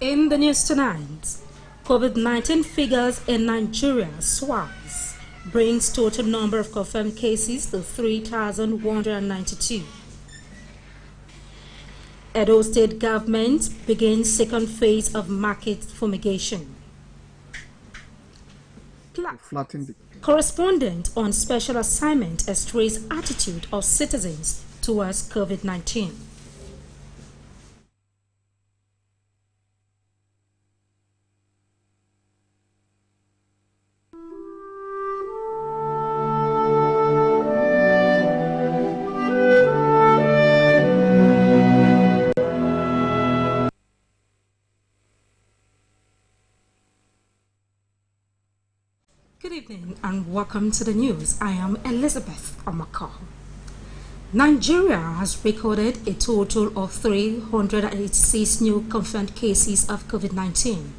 In the news tonight, COVID-19 figures in Nigeria soars, brings total number of confirmed cases to 3,192. Edo State government begins second phase of market fumigation. Correspondent on special assignment x-rays attitude of citizens towards COVID-19. Good evening and welcome to the news. I am Elizabeth Omako. Nigeria has recorded a total of 386 new confirmed cases of COVID-19.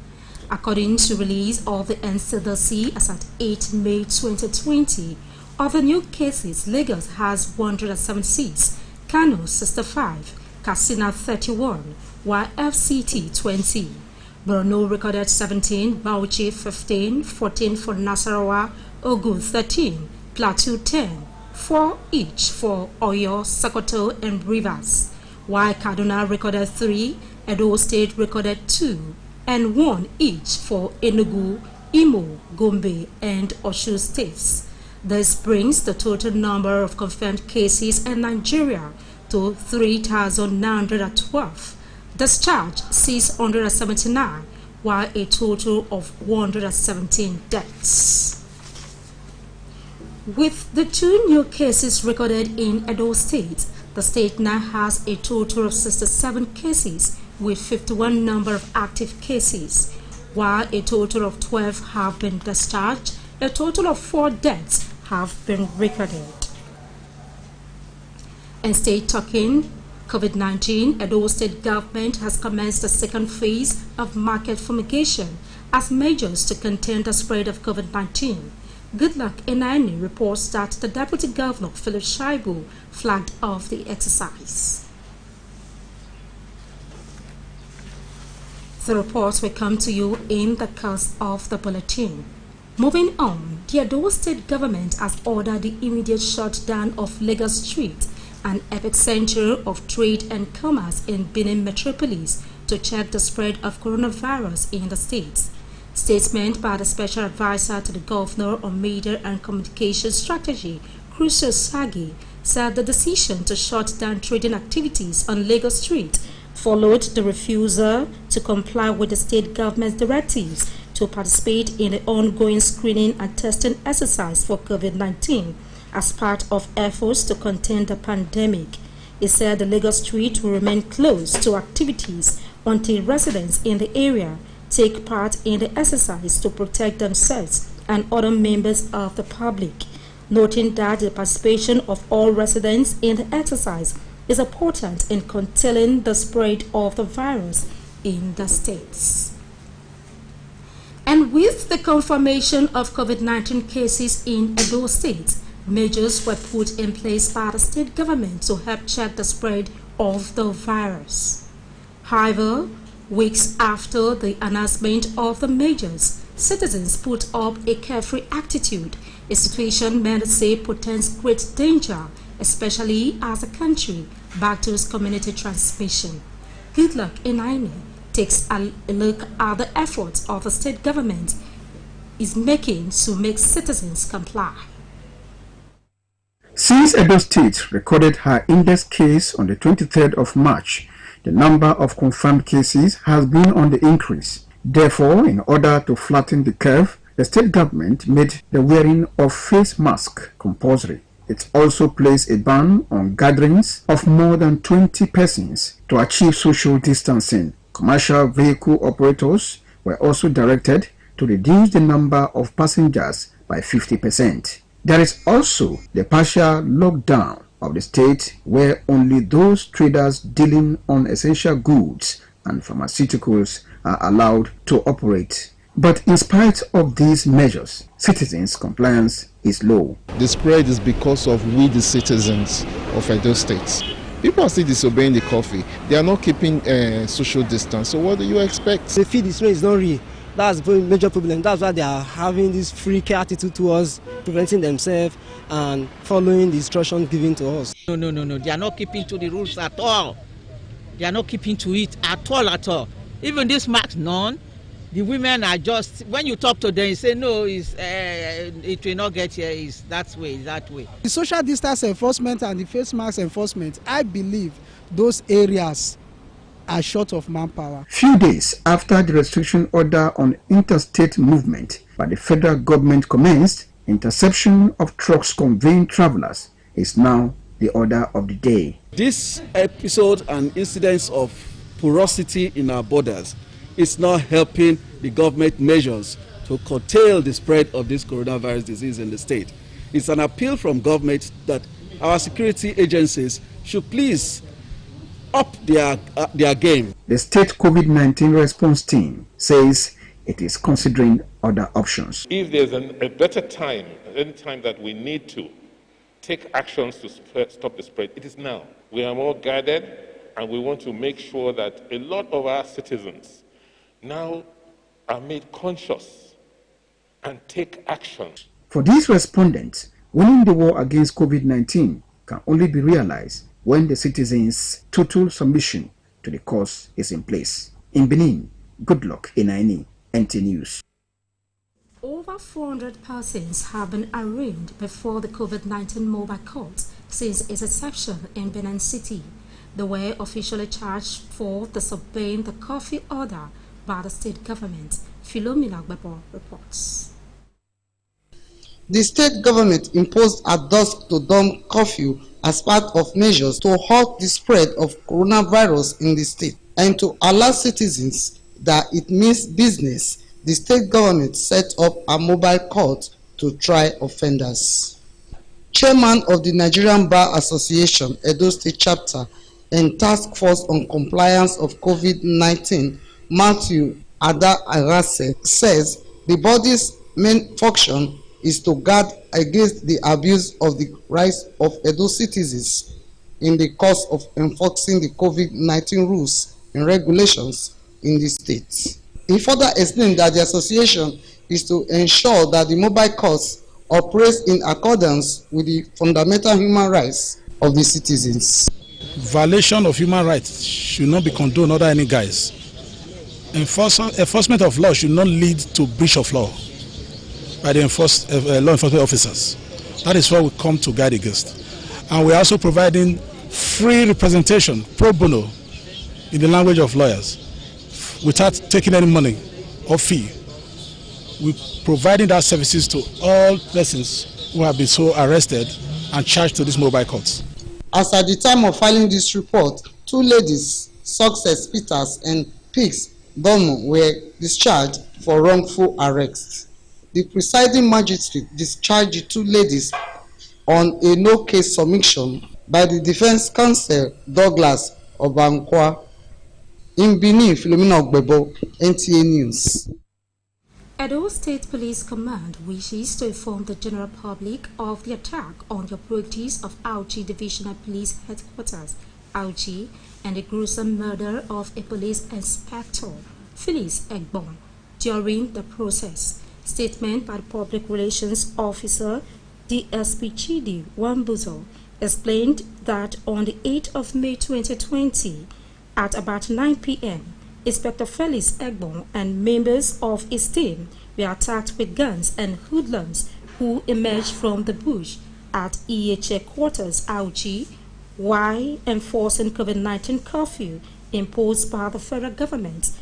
According to release of the NCDC as at 8 May 2020, of the new cases, Lagos has 176, Kano 65, Katsina 31, while FCT 20. Borno recorded 17, Bauchi 15, 14 for Nasarawa, Ogun 13, Plateau 10, 4 each for Oyo, Sokoto and Rivers, while Kaduna recorded 3, Edo State recorded 2, and 1 each for Enugu, Imo, Gombe and Osun states. This brings the total number of confirmed cases in Nigeria to 3,912. Discharged 679, while a total of 117 deaths. With the 2 new cases recorded in Edo State, the state now has a total of 67 cases with 51 number of active cases, while a total of 12 have been discharged. A total of 4 deaths have been recorded. In state talking COVID-19, Edo State government has commenced the second phase of market fumigation as measures to contain the spread of COVID-19. Goodluck Enaini reports that the Deputy Governor, Philip Shaibu, flagged off the exercise. The reports will come to you in the course of the bulletin. Moving on, the Edo State government has ordered the immediate shutdown of Lagos Street, an epicenter of trade and commerce in Benin metropolis, to check the spread of coronavirus in the state. Statement by the Special Advisor to the Governor on Media and Communication Strategy, Crucial Sagi, said the decision to shut down trading activities on Lagos Street followed the refusal to comply with the state government's directives to participate in the ongoing screening and testing exercise for COVID-19 as part of efforts to contain the pandemic. He said the Lagos Street will remain closed to activities until residents in the area take part in the exercise to protect themselves and other members of the public, noting that the participation of all residents in the exercise is important in containing the spread of the virus in the states. And with the confirmation of COVID-19 cases in Edo State, measures were put in place by the state government to help check the spread of the virus. However, weeks after the announcement of the measures, citizens put up a carefree attitude, a situation many say portends great danger, especially as the country battles community transmission. Goodluck Enaini takes a look at the efforts of the state government is making to make citizens comply. Since Edo State recorded her index case on the 23rd of March, the number of confirmed cases has been on the increase. Therefore, in order to flatten the curve, the state government made the wearing of face mask compulsory. It also placed a ban on gatherings of more than 20 persons to achieve social distancing. Commercial vehicle operators were also directed to reduce the number of passengers by 50%. There is also the partial lockdown of the state where only those traders dealing on essential goods and pharmaceuticals are allowed to operate. But in spite of these measures, citizens' compliance is low. The spread is because of we, the citizens of Edo State. People are still disobeying the curfew. They are not keeping social distance. So what do you expect? They feel the spray is not real. That's the major problem. That's why they are having this freaky attitude towards preventing themselves and following the instructions given to us. No. They are not keeping to the rules at all. They are not keeping to it at all. Even this mask none. The women are just, when you talk to them, you say, no, it will not get here, it's that way. The social distance enforcement and the face mask enforcement, I believe those areas are short of manpower. Few days after the restriction order on interstate movement by the federal government commenced, interception of trucks conveying travelers is now the order of the day. This episode and incidents of porosity in our borders is not helping the government measures to curtail the spread of this coronavirus disease in the state. It's an appeal from government that our security agencies should please up their game. The state COVID-19 response team says it is considering other options. If there's a better time, any time that we need to take actions to stop the spread, it is now. We are more guarded, and we want to make sure that a lot of our citizens now are made conscious and take action. For these respondents, winning the war against COVID-19 can only be realized when the citizens' total submission to the cause is in place. In Benin, good luck in Inaini, NT News. Over 400 persons have been arraigned before the COVID-19 mobile court since its inception in Benin City. They were officially charged for disobeying the curfew order by the state government. Philomena Gbebo reports. The state government imposed a dusk-to-dawn curfew as part of measures to halt the spread of coronavirus in the state and to alert citizens that it means business. The state government set up a mobile court to try offenders. Chairman of the Nigerian Bar Association, Edo State Chapter, and Task Force on Compliance of COVID-19, Matthew Ada Arase, says the body's main function is to guard against the abuse of the rights of Edo citizens in the course of enforcing the COVID-19 rules and regulations in the state. He further explained that the association is to ensure that the mobile courts operates in accordance with the fundamental human rights of the citizens. Violation of human rights should not be condoned under any guise. Enforcement of law should not lead to breach of law by the law enforcement officers. That is what we come to guard against. And we are also providing free representation, pro bono, in the language of lawyers, without taking any money or fee. We're providing that services to all persons who have been so arrested and charged to these mobile courts. As at the time of filing this report, 2 ladies, Success Peters and Pigs Domo, were discharged for wrongful arrest. The presiding magistrate discharged the 2 ladies on a no-case submission by the defense counsel Douglas Obankwa. In Benin, Philomena Gbebo, NTA News. Edo State Police Command wishes to inform the general public of the attack on the operatives of Auchi Divisional Police Headquarters, Auchi, and the gruesome murder of a police inspector, Phyllis Egbon, during the process. Statement by the Public Relations Officer, DSP Chidi Wambuzo, explained that on the 8th of May 2020, at about 9 p.m., Inspector Felix Egbon and members of his team were attacked with guns and hoodlums who emerged from the bush at EHA quarters Auchi while enforcing COVID-19 curfew imposed by the federal government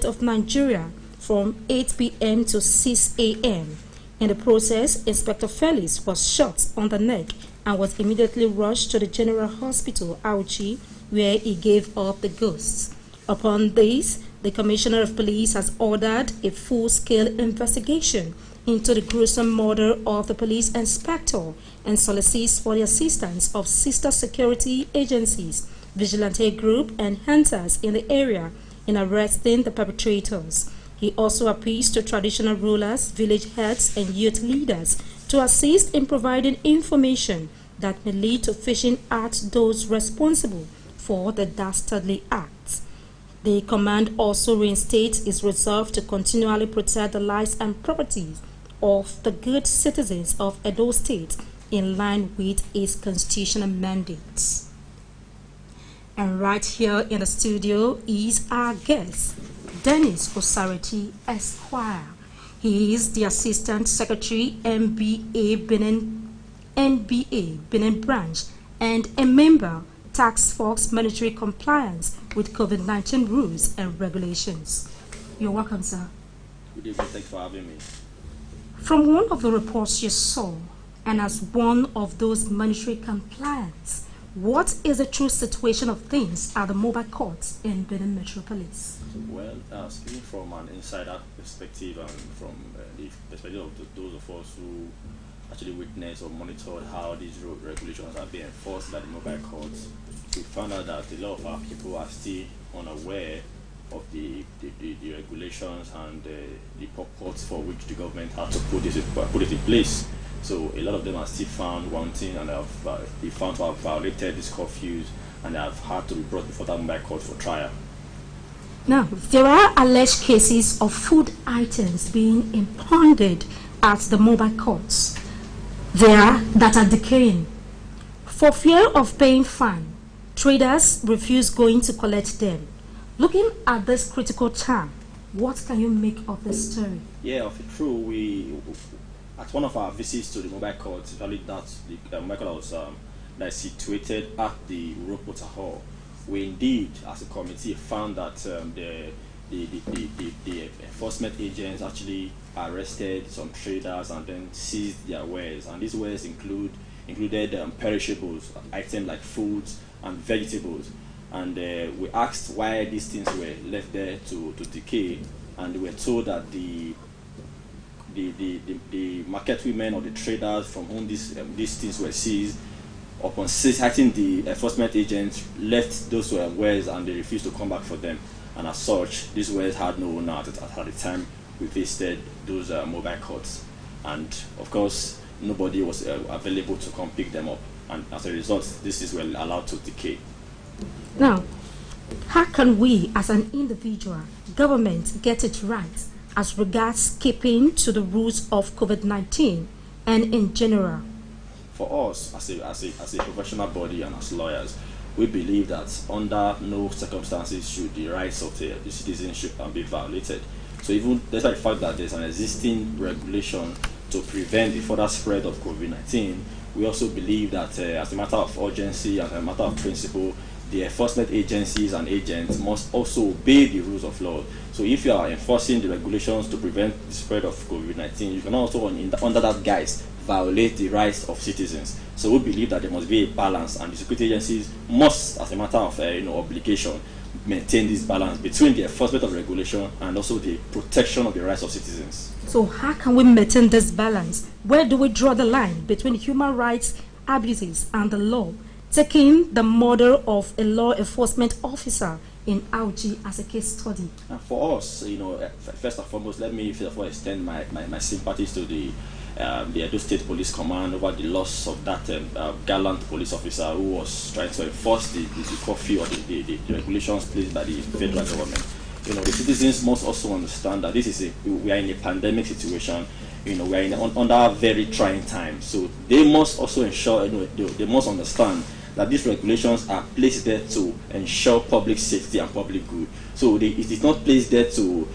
of Nigeria from 8 p.m. to 6 a.m. In the process, Inspector Felix was shot on the neck and was immediately rushed to the General Hospital, Auchi, where he gave up the ghost. Upon this, the Commissioner of Police has ordered a full-scale investigation into the gruesome murder of the police inspector and solicits for the assistance of sister security agencies, vigilante group, and hunters in the area in arresting the perpetrators. He also appeals to traditional rulers, village heads, and youth leaders to assist in providing information that may lead to fishing at those responsible for the dastardly acts. The command also reinstates its resolve to continually protect the lives and properties of the good citizens of Edo State in line with its constitutional mandates. And right here in the studio is our guest, Dennis Osareti Esquire. He is the Assistant Secretary, NBA Benin Branch, and a member, Task Force Monetary Compliance with COVID-19 rules and regulations. You're welcome, sir. Good evening. Thanks for having me. From one of the reports you saw, and as one of those monetary compliance, what is the true situation of things at the mobile courts in Benin Metropolis? Well, speaking from an insider perspective and from the perspective of those of us who actually witnessed or monitored how these regulations are being enforced by the mobile courts, we found out that a lot of our people are still unaware of the regulations and the purpose for which the government had to put it in place. So a lot of them are still found wanting and have been found to have violated these curfews and have had to be brought before the mobile court for trial. Now, there are alleged cases of food items being impounded at the mobile courts. There that are decaying. For fear of paying fine, traders refuse going to collect them. Looking at this critical time, what can you make of this story? Yeah, of it true, we at one of our visits to the mobile court, especially that the mobile court was that is situated at the Uropota Hall, we indeed, as a committee, found that the enforcement agents actually arrested some traders and then seized their wares, and these wares included perishables, items like foods and vegetables. And we asked why these things were left there to decay, and we were told that the market women or the traders from whom these things were seized, upon citing the enforcement agents, left those wares and they refused to come back for them. And as such, these wares had no owner at the time we visited those mobile courts. And of course, nobody was available to come pick them up. And as a result, this is well allowed to decay. Now, how can we as an individual, government, get it right as regards keeping to the rules of COVID-19 and in general? For us, as a professional body and as lawyers, we believe that under no circumstances should the rights of the citizenship be violated. So even despite the fact that there's an existing regulation to prevent the further spread of COVID-19, we also believe that as a matter of urgency and a matter of principle, the enforcement agencies and agents must also obey the rules of law. So if you are enforcing the regulations to prevent the spread of COVID-19, you can also, under that guise, violate the rights of citizens. So we believe that there must be a balance, and the security agencies must, as a matter of obligation, maintain this balance between the enforcement of regulation and also the protection of the rights of citizens. So how can we maintain this balance? Where do we draw the line between human rights abuses and the law, taking the model of a law enforcement officer in Auji as a case study? And for us, first and foremost, let me extend my sympathies to the Edo State Police Command over the loss of that gallant police officer who was trying to enforce the curfew or the regulations placed by the federal government. The citizens must also understand that we are in a pandemic situation. We are under very trying times. So they must also ensure, they must understand that these regulations are placed there to ensure public safety and public good. So it is not placed there to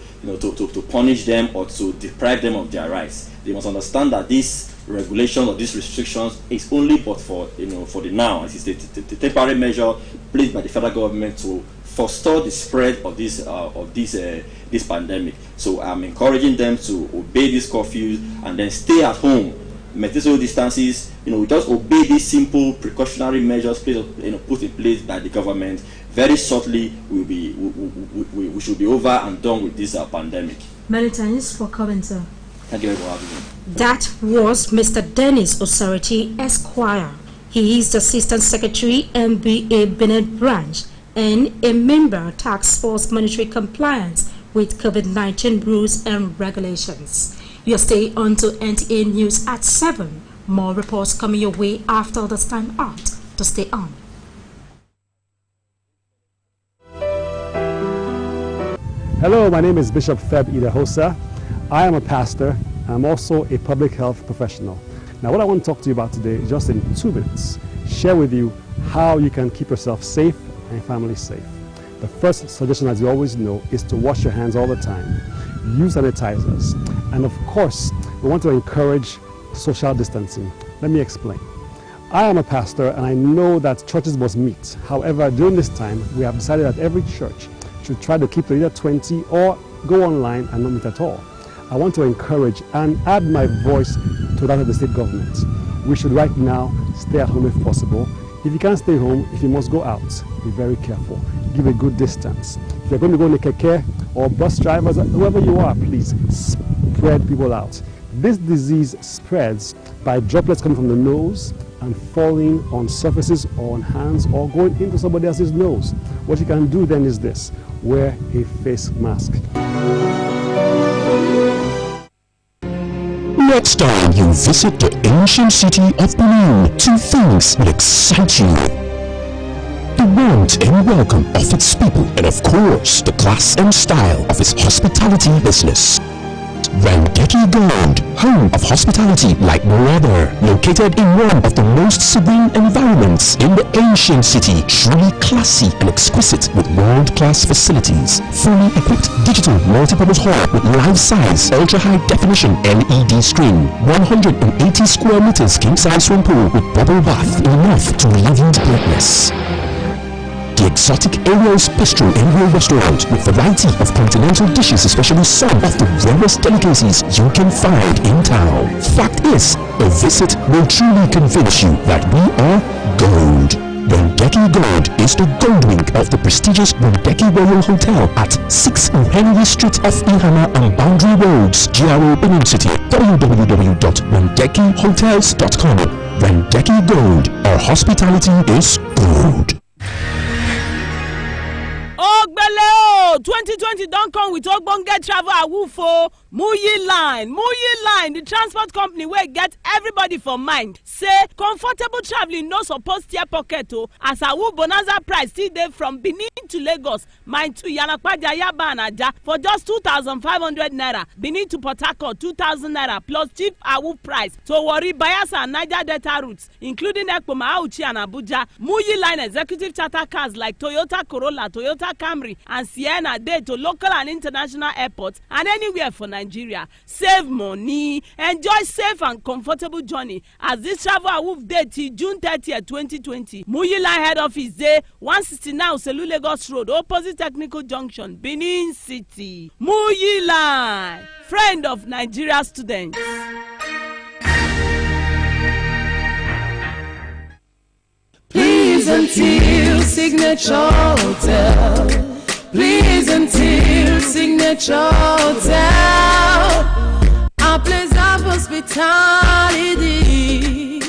punish them or to deprive them of their rights. They must understand that these regulations or these restrictions is only but for the now. It is the temporary measure placed by the federal government to forestall the spread of this pandemic. So I'm encouraging them to obey these curfews and then stay at home, maintain social distances. Just obey these simple precautionary measures put in place by the government. Very shortly, we should be over and done with this pandemic. Many thanks for coming, sir. Thank you for having me. That was Mr. Dennis Osareti Esquire. He is the Assistant Secretary, NBA Benin Branch, and a member Task Force Monetary Compliance with COVID-19 rules and regulations. You stay on to NTA News at 7 More reports coming your way after this time out. To stay on. Hello, my name is Bishop Feb Idahosa. I am a pastor. I'm also a public health professional. Now, what I want to talk to you about today is just in 2 minutes, share with you how you can keep yourself safe and family safe. The first suggestion, as you always know, is to wash your hands all the time. Use sanitizers. And of course, we want to encourage social distancing. Let me explain. I am a pastor and I know that churches must meet. However, during this time, we have decided that every church should try to keep to either 20 or go online and not meet at all. I want to encourage and add my voice to that of the state government. We should right now stay at home if possible. If you can't stay home, if you must go out, be very careful. Give a good distance. If you're going to go in a keke or bus drivers, whoever you are, please spread people out. This disease spreads by droplets coming from the nose and falling on surfaces or on hands or going into somebody else's nose. What you can do then is this: wear a face mask. Next time you visit the ancient city of Benin, 2 things will excite you: the warmth and welcome of its people, and of course, the class and style of its hospitality business. Randeki Gold, home of hospitality like no other, located in one of the most serene environments in the ancient city, truly classy and exquisite with world-class facilities. Fully equipped digital multi-purpose hall with life-size, ultra-high definition LED screen, 180 square meters king-size swimming pool with bubble bath, enough to relieve you breathless. The exotic Ariel's Bistro and Grill Restaurant with variety of continental dishes, especially some of the rarest delicacies you can find in town. Fact is, a visit will truly convince you that we are gold. Randeki Gold is the gold wing of the prestigious Randeki Royal Hotel at 6 Henry Street off Ihana and Boundary Roads, GRO Benin City. www.randekihotels.com. Randeki Gold, our hospitality is gold. Ogbele 2020 don't come with Ogbonge travel awufo. Muyi Line, the transport company where get everybody for mind. Say comfortable traveling no suppose tear pocket o. As awu bonanza price still dey from Benin to Lagos, mind to Yanakwaja Yaba and Aja for just 2,500 naira. Benin to Port Harcourt 2,000 naira plus cheap awu price. So worry Bayelsa and Niger Delta routes, including Ekpoma, Auchi and Abuja. Muyi Line executive charter cars like Toyota Corolla, Toyota Camry and Sienna dey to local and international airports and anywhere for Nigeria. Save money, enjoy safe and comfortable journey as this travel awoof dey till June 30th, 2020. Muyi Line head office dey 169 Oselu Lagos Road, opposite Technical Junction, Benin City. Muyi Line, friend of Nigeria students. Please until Signature Hotel. Please until Signature Hotel. Our place of hospitality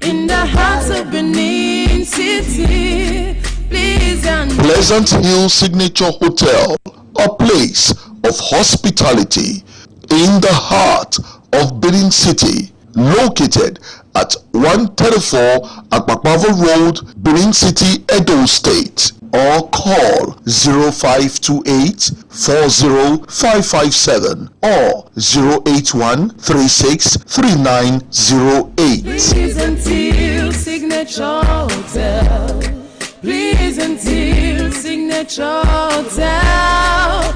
in the heart of Benin City. Please until Pleasant Hill Signature Hotel, a place of hospitality in the heart of Benin City, located at 134 Akpakpavo Road, Benin City, Edo State, or call 0528-40557 or 081363908. Please until Signature Hotel. Please until Signature Hotel.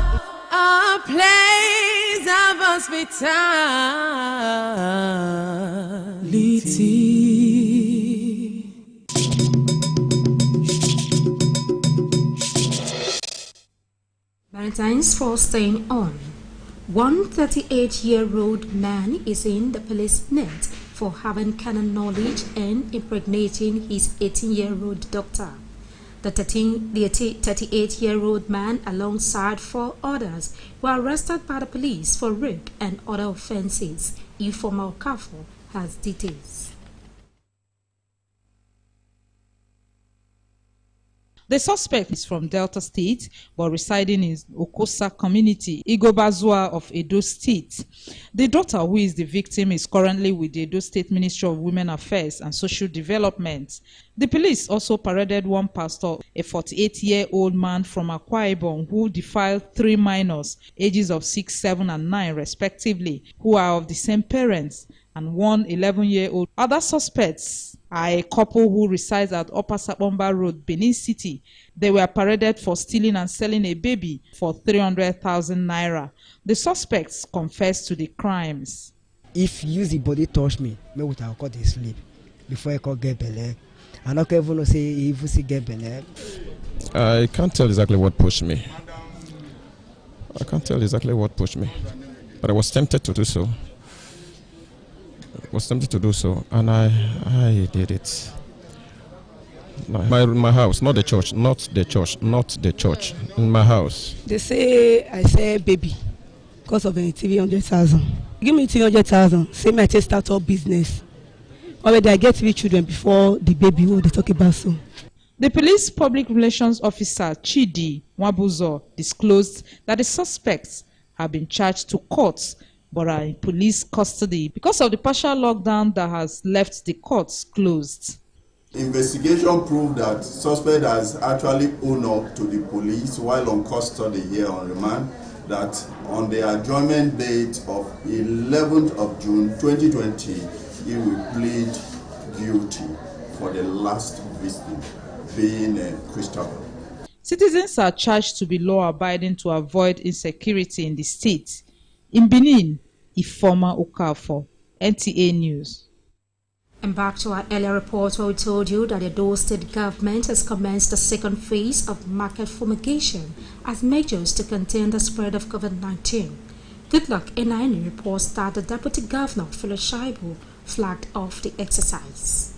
A place of hospitality. Valentine's for staying on. 138-year-old man is in the police net for having canon knowledge and impregnating his 18-year-old daughter. The 38-year-old man, alongside 4 others, were arrested by the police for rape and other offences. Informal Kafo has details. The suspect is from Delta State but residing in Okosa community, Igobazua of Edo State. The daughter, who is the victim, is currently with the Edo State Ministry of Women Affairs and Social Development. The police also paraded one pastor, a 48-year-old man from Akwa Ibom, who defiled 3 minors, ages of 6, 7, and 9 respectively, who are of the same parents, and one 11-year-old. Other suspects are a couple who resides at Upper Sapomba Road, Benin City. They were paraded for stealing and selling a baby for 300,000 naira. The suspects confessed to the crimes. If use the body touch me, me would have got sleep before I could get belly. I don't even say if you get belly. I can't tell exactly what pushed me. But I was tempted to do so. And I did it. My house, not the church, in my house. They say I say baby because of the 300,000. Give me 300,000, say my take start up business. Already I get 3 children before the baby who they talk about so. The police public relations officer Chidi Wabuzo disclosed that the suspects have been charged to courts but are in police custody because of the partial lockdown that has left the courts closed. Investigation proved that suspect has actually owned up to the police while on custody here on remand that on the adjournment date of 11th of June 2020, he will plead guilty for the last victim being Christopher. Citizens are charged to be law-abiding to avoid insecurity in the state. In Benin, Ifoma Okafor, NTA News. And back to our earlier report where we told you that the Edo State government has commenced the second phase of market fumigation as measures to contain the spread of COVID-19. Goodluck NIN reports that the Deputy Governor, Philip Shaibu, flagged off the exercise.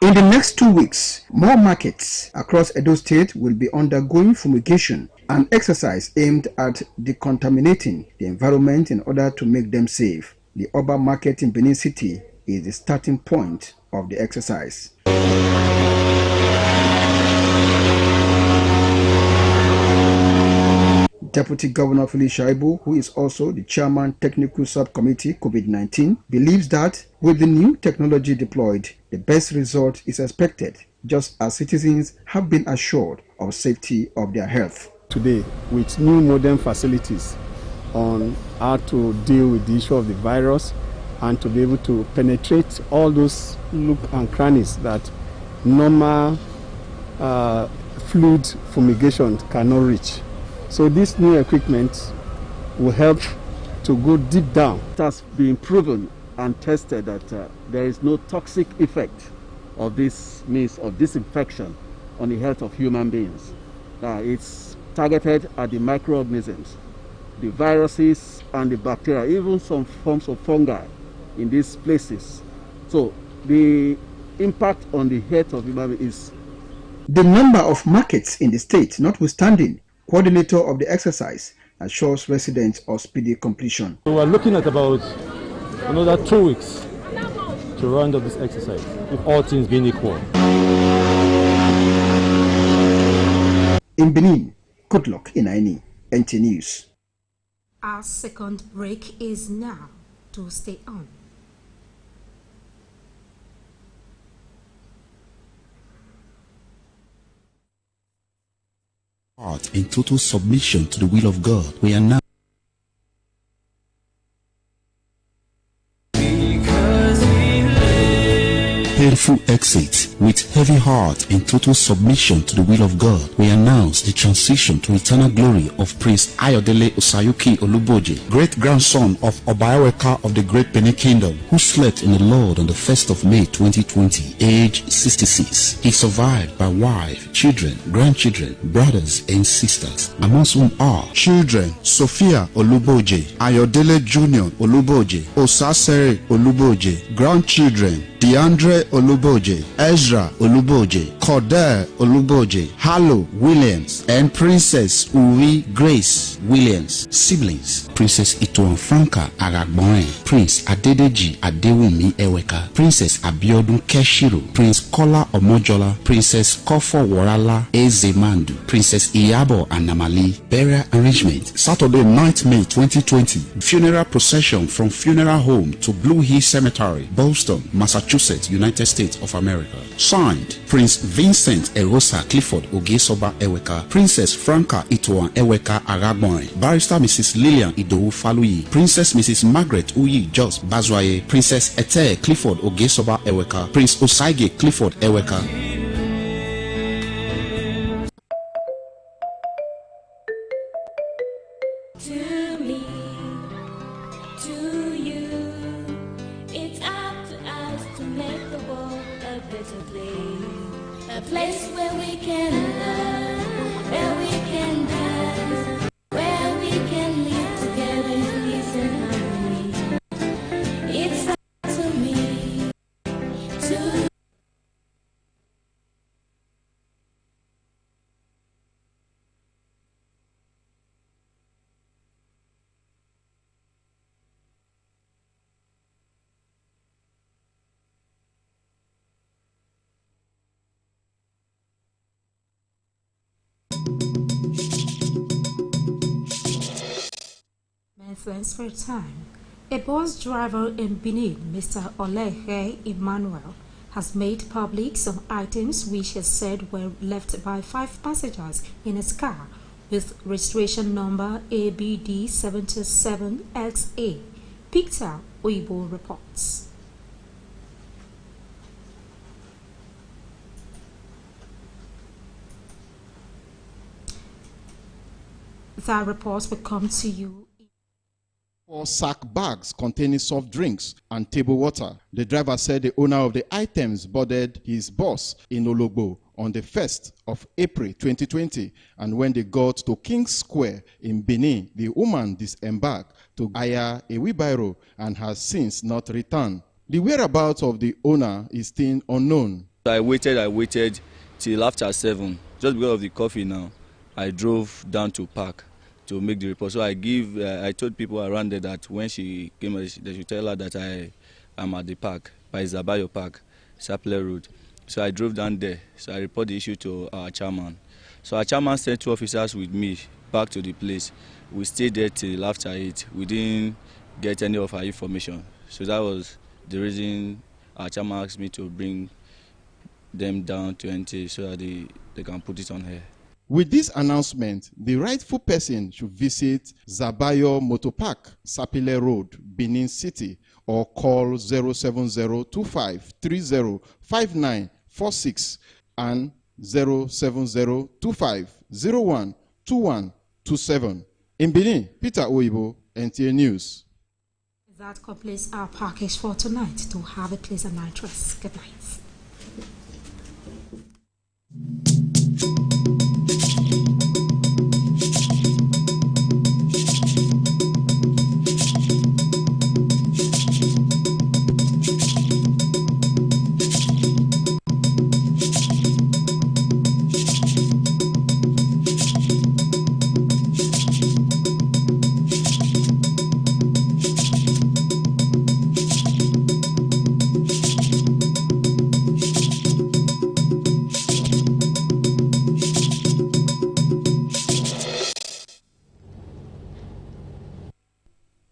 In the next 2 weeks, more markets across Edo State will be undergoing fumigation, an exercise aimed at decontaminating the environment in order to make them safe. The Oba market in Benin City is the starting point of the exercise. Deputy Governor Philip Shaibu, who is also the chairman Technical Subcommittee COVID-19, believes that with the new technology deployed, the best result is expected, just as citizens have been assured of safety of their health. Today, with new modern facilities on how to deal with the issue of the virus and to be able to penetrate all those nook and crannies that normal fluid fumigation cannot reach. So this new equipment will help to go deep down. It has been proven and tested that there is no toxic effect of this means of disinfection on the health of human beings. It's targeted at the microorganisms, the viruses and the bacteria, even some forms of fungi in these places. So the impact on the health of human beings is... The number of markets in the state notwithstanding, coordinator of the exercise assures residents of speedy completion. We are looking at about another 2 weeks to round up this exercise, with all things being equal. In Benin, Goodluck Inaini, NT News. Our second break is now. To stay on. Heart in total submission to the will of God. We are now painful exit with heavy heart in total submission to the will of God. We announce the transition to eternal glory of Prince Ayodele Osayuki Oluboje, great grandson of Obayaweka of the Great Benin Kingdom, who slept in the Lord on the 1st of May 2020, age 66. He survived by wife, children, grandchildren, brothers and sisters, amongst whom are children Sophia Oluboje, Ayodele Junior Oluboje, Osasere Oluboje, grandchildren DeAndre Oluboje, Ezra Oluboje, Corder Oluboje, Harlow Williams, and Princess Uwi Grace Williams. Siblings: Princess Itoan Franca Aragbonren, Prince Adedeji Adewumi Eweka, Princess Abiodun Keshiro, Prince Kola Omojola, Princess Kofo Warala Ezemandu, Princess Iyabo Anamali. Burial arrangement: Saturday 9th May 2020. Funeral procession from funeral home to Blue Hill Cemetery, Boston, Massachusetts, United States of America. Signed, Prince Vincent Erosa Clifford Ogesoba Eweka, Princess Franca Itoan Eweka Aragbonren, Barrister Mrs. Lillian Idowu Faluyi, Princess Mrs. Margaret Uyi Jos Bazwaye, Princess Ete Clifford Ogesoba Eweka, Prince Osaige Clifford Eweka. To me, to you, it's up to us to make the world a better place. A place where we can learn, where we can dance, where we can live together in peace and harmony. It's up to me, to Thanks for your time. A bus driver in Benin, Mr. Olehe Emmanuel, has made public some items which he said were left by 5 passengers in his car with registration number ABD77XA. Peter Oibo reports. That report will come to you. 4 sack bags containing soft drinks and table water. The driver said the owner of the items boarded his bus in Ologbo on the 1st of April 2020, and when they got to King's Square in Benin, the woman disembarked to hire a wheelbarrow and has since not returned. The whereabouts of the owner is still unknown. I waited till after 7. Just because of the coffee now, I drove down to park to make the report. So I told people around there that when she came, they should tell her that I am at the park, by Zabayo Park, Sapler Road. So I drove down there. So I reported the issue to our chairman. So our chairman sent 2 officers with me back to the place. We stayed there till after 8. We didn't get any of our information. So that was the reason our chairman asked me to bring them down to NT so that they can put it on her. With this announcement, the rightful person should visit Zabayo Motor Park, Sapile Road, Benin City, or call 07025305946 and 07025012127. In Benin, Peter Oibo, NTA News. That completes our package for tonight. To have a pleasant night rest. Good night.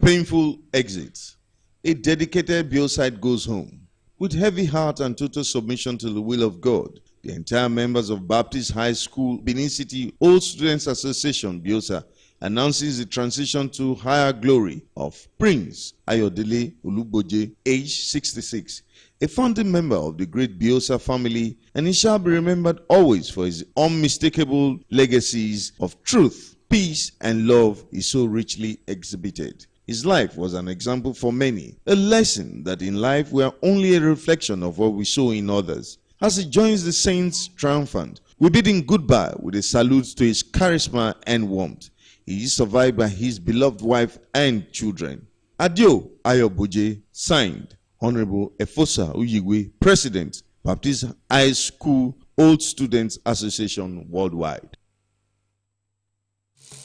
Painful exit. A dedicated biosite goes home. With heavy heart and total submission to the will of God, the entire members of Baptist High School, Benin City Old Students Association, BIOSA, announces the transition to higher glory of Prince Ayodele Oluboje, age 66, a founding member of the great BIOSA family, and he shall be remembered always for his unmistakable legacies of truth, peace, and love he so richly exhibited. His life was an example for many, a lesson that in life we are only a reflection of what we show in others. As he joins the saints triumphant, we bid him goodbye with a salute to his charisma and warmth. He is survived by his beloved wife and children. Adio Ayoboje, signed Honorable Efosa Uyigwe, President, Baptist High School Old Students Association Worldwide.